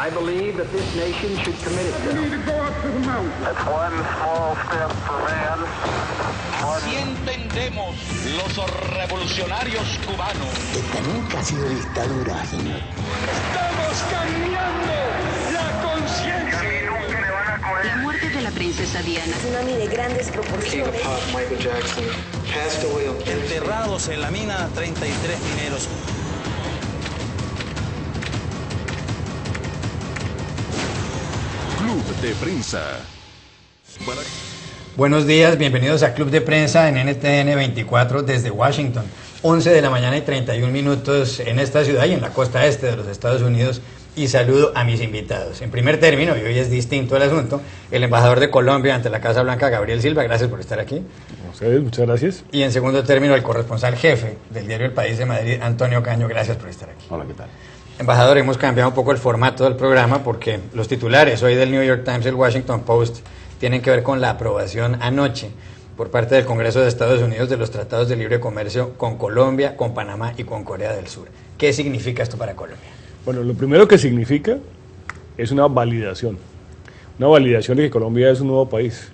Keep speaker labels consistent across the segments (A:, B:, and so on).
A: I believe that this nation should commit itself.
B: We need to go up to the mountain.
C: That's one small step for man.
D: Así entendemos los revolucionarios cubanos.
E: Esta nunca ha sido dictadura, señor.
B: Estamos cambiando la conciencia.
F: La muerte de la princesa Diana.
G: Tsunami de grandes proporciones.
H: Michael Jackson passed away.
I: Enterrados en la mina 33 mineros.
J: Club de Prensa.
K: Buenos días, bienvenidos a Club de Prensa en NTN 24 desde Washington. 11 de la mañana y 31 minutos en esta ciudad y en la costa este de los Estados Unidos. Y saludo a mis invitados. En primer término, y hoy es distinto el asunto, el embajador de Colombia ante la Casa Blanca, Gabriel Silva, gracias por estar aquí.
L: A ustedes, muchas gracias.
K: Y en segundo término, el corresponsal jefe del diario El País de Madrid, Antonio Caño, gracias por estar aquí.
M: Hola, ¿qué tal?
K: Embajador, hemos cambiado un poco el formato del programa porque los titulares hoy del New York Times y el Washington Post tienen que ver con la aprobación anoche por parte del Congreso de Estados Unidos de los tratados de libre comercio con Colombia, con Panamá y con Corea del Sur. ¿Qué significa esto para Colombia?
L: Bueno, lo primero que significa es una validación de que Colombia es un nuevo país.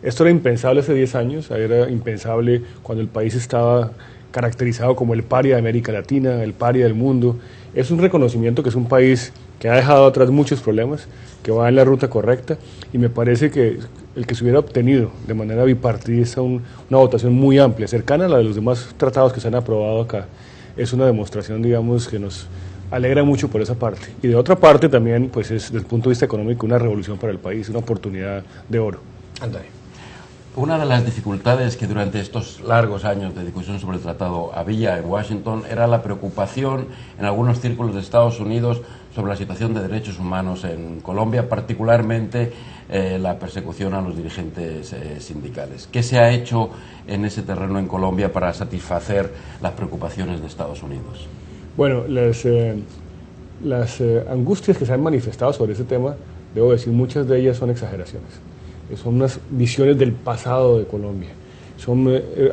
L: Esto era impensable hace 10 años, era impensable cuando el país estaba caracterizado como el paria de América Latina, el paria del mundo. Es un reconocimiento que es un país que ha dejado atrás muchos problemas, que va en la ruta correcta, y me parece que el que se hubiera obtenido de manera bipartidista una votación muy amplia, cercana a la de los demás tratados que se han aprobado acá, es una demostración, digamos, que nos alegra mucho por esa parte. Y de otra parte también, pues es desde el punto de vista económico una revolución para el país, una oportunidad de oro.
K: Antonio.
M: Una de las dificultades que durante estos largos años de discusión sobre el tratado había en Washington era la preocupación en algunos círculos de Estados Unidos sobre la situación de derechos humanos en Colombia, particularmente la persecución a los dirigentes sindicales. ¿Qué se ha hecho en ese terreno en Colombia para satisfacer las preocupaciones de Estados Unidos?
L: Bueno, las angustias que se han manifestado sobre ese tema, debo decir, muchas de ellas son exageraciones. Son unas visiones del pasado de Colombia.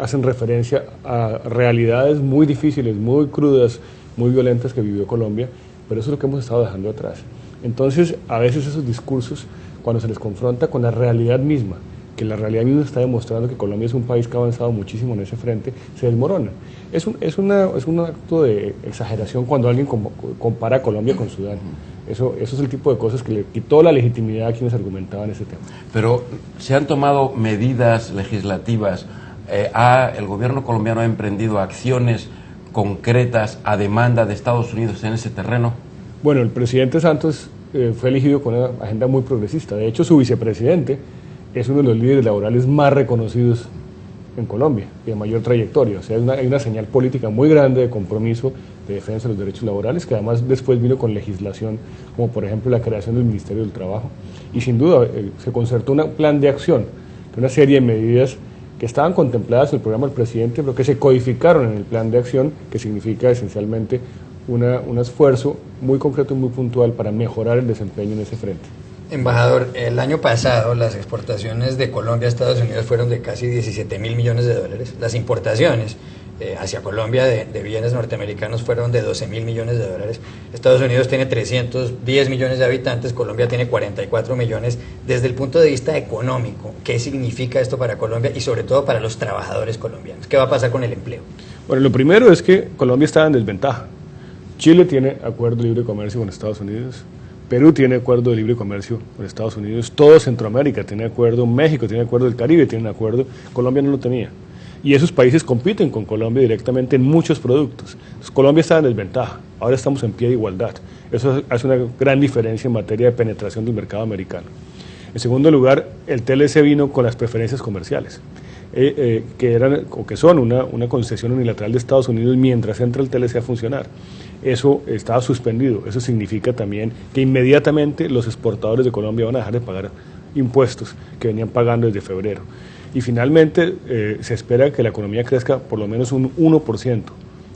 L: Hacen referencia a realidades muy difíciles, muy crudas, muy violentas que vivió Colombia, pero eso es lo que hemos estado dejando atrás. Entonces, a veces esos discursos, cuando se les confronta con la realidad misma, que la realidad misma está demostrando que Colombia es un país que ha avanzado muchísimo en ese frente, se desmorona. Es un acto de exageración cuando alguien compara a Colombia con Sudán. Eso es el tipo de cosas que le quitó la legitimidad a quienes argumentaban ese tema.
M: Pero se han tomado medidas legislativas, el gobierno colombiano ha emprendido acciones concretas a demanda de Estados Unidos en ese terreno.
L: Bueno, el presidente Santos fue elegido con una agenda muy progresista. De hecho, su vicepresidente es uno de los líderes laborales más reconocidos en Colombia y de mayor trayectoria. O sea, hay una señal política muy grande de compromiso de defensa de los derechos laborales, que además después vino con legislación, como por ejemplo la creación del Ministerio del Trabajo. Y sin duda se concertó un plan de acción, una serie de medidas que estaban contempladas en el programa del presidente, pero que se codificaron en el plan de acción, que significa esencialmente un esfuerzo muy concreto y muy puntual para mejorar el desempeño en ese frente.
K: Embajador, el año pasado las exportaciones de Colombia a Estados Unidos fueron de casi 17.000 millones de dólares. Las importaciones hacia Colombia de bienes norteamericanos fueron de 12.000 millones de dólares. Estados Unidos tiene 310 millones de habitantes, Colombia tiene 44 millones. Desde el punto de vista económico, ¿qué significa esto para Colombia y sobre todo para los trabajadores colombianos? ¿Qué va a pasar con el empleo?
L: Bueno, lo primero es que Colombia está en desventaja. Chile tiene acuerdo de libre comercio con Estados Unidos, Perú tiene acuerdo de libre comercio con Estados Unidos, todo Centroamérica tiene acuerdo, México tiene acuerdo, el Caribe tiene acuerdo, Colombia no lo tenía. Y esos países compiten con Colombia directamente en muchos productos. Entonces, Colombia está en desventaja, ahora estamos en pie de igualdad. Eso hace una gran diferencia en materia de penetración del mercado americano. En segundo lugar, el TLC vino con las preferencias comerciales, que son una concesión unilateral de Estados Unidos mientras entra el TLC a funcionar. Eso estaba suspendido. Eso significa también que inmediatamente los exportadores de Colombia van a dejar de pagar impuestos que venían pagando desde febrero. Y finalmente se espera que la economía crezca por lo menos un 1%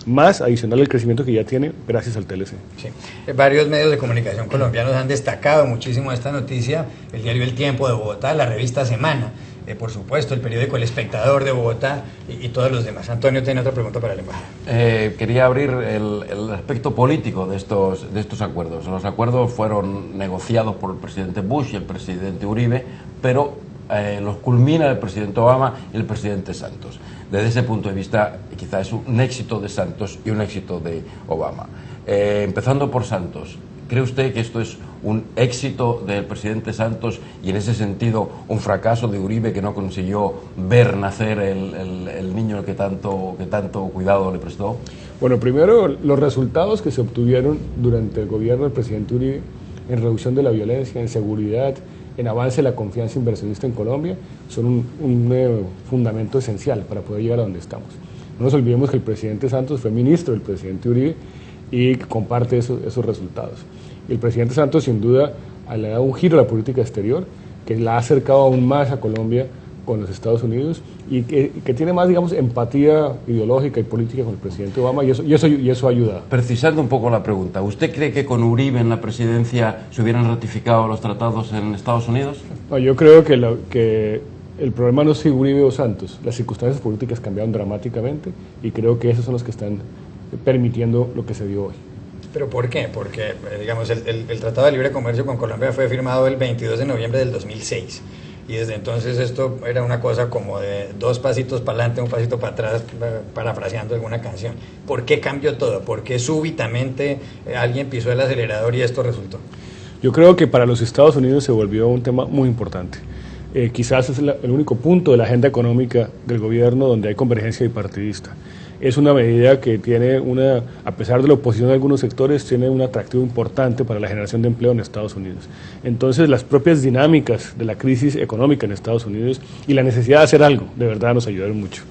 L: más adicional al crecimiento que ya tiene gracias al TLC.
K: Sí. Varios medios de comunicación colombianos han destacado muchísimo esta noticia, el diario El Tiempo de Bogotá, la revista Semana, por supuesto, el periódico El Espectador de Bogotá y todos los demás. Antonio tiene otra pregunta para el embajador.
M: Quería abrir el aspecto político de estos acuerdos. Los acuerdos fueron negociados por el presidente Bush y el presidente Uribe, pero los culmina el presidente Obama y el presidente Santos. Desde ese punto de vista, quizás es un éxito de Santos y un éxito de Obama. Empezando por Santos, ¿cree usted que esto es un éxito del presidente Santos y en ese sentido un fracaso de Uribe, que no consiguió ver nacer el niño que tanto cuidado le prestó?
L: Bueno, primero, los resultados que se obtuvieron durante el gobierno del presidente Uribe en reducción de la violencia, en seguridad, en avance de la confianza inversionista en Colombia, son un fundamento esencial para poder llegar a donde estamos. No nos olvidemos que el presidente Santos fue ministro del presidente Uribe y comparte esos resultados. El presidente Santos, sin duda, le ha dado un giro a la política exterior, que la ha acercado aún más a Colombia con los Estados Unidos y que tiene más, digamos, empatía ideológica y política con el presidente Obama, y eso ayuda.
M: Precisando un poco la pregunta, ¿usted cree que con Uribe en la presidencia se hubieran ratificado los tratados en Estados Unidos?
L: No, yo creo que el problema no es si Uribe o Santos. Las circunstancias políticas cambiaron dramáticamente y creo que esos son los que están permitiendo lo que se dio hoy.
K: ¿Pero por qué? Porque, digamos, el Tratado de Libre Comercio con Colombia fue firmado el 22 de noviembre del 2006. Y desde entonces esto era una cosa como de 2 pasitos para adelante, 1 pasito para atrás, parafraseando alguna canción. ¿Por qué cambió todo? ¿Por qué súbitamente alguien pisó el acelerador y esto resultó?
L: Yo creo que para los Estados Unidos se volvió un tema muy importante. Quizás es el único punto de la agenda económica del gobierno donde hay convergencia bipartidista. Es una medida que tiene a pesar de la oposición de algunos sectores, tiene un atractivo importante para la generación de empleo en Estados Unidos. Entonces, las propias dinámicas de la crisis económica en Estados Unidos y la necesidad de hacer algo, de verdad nos ayudaron mucho.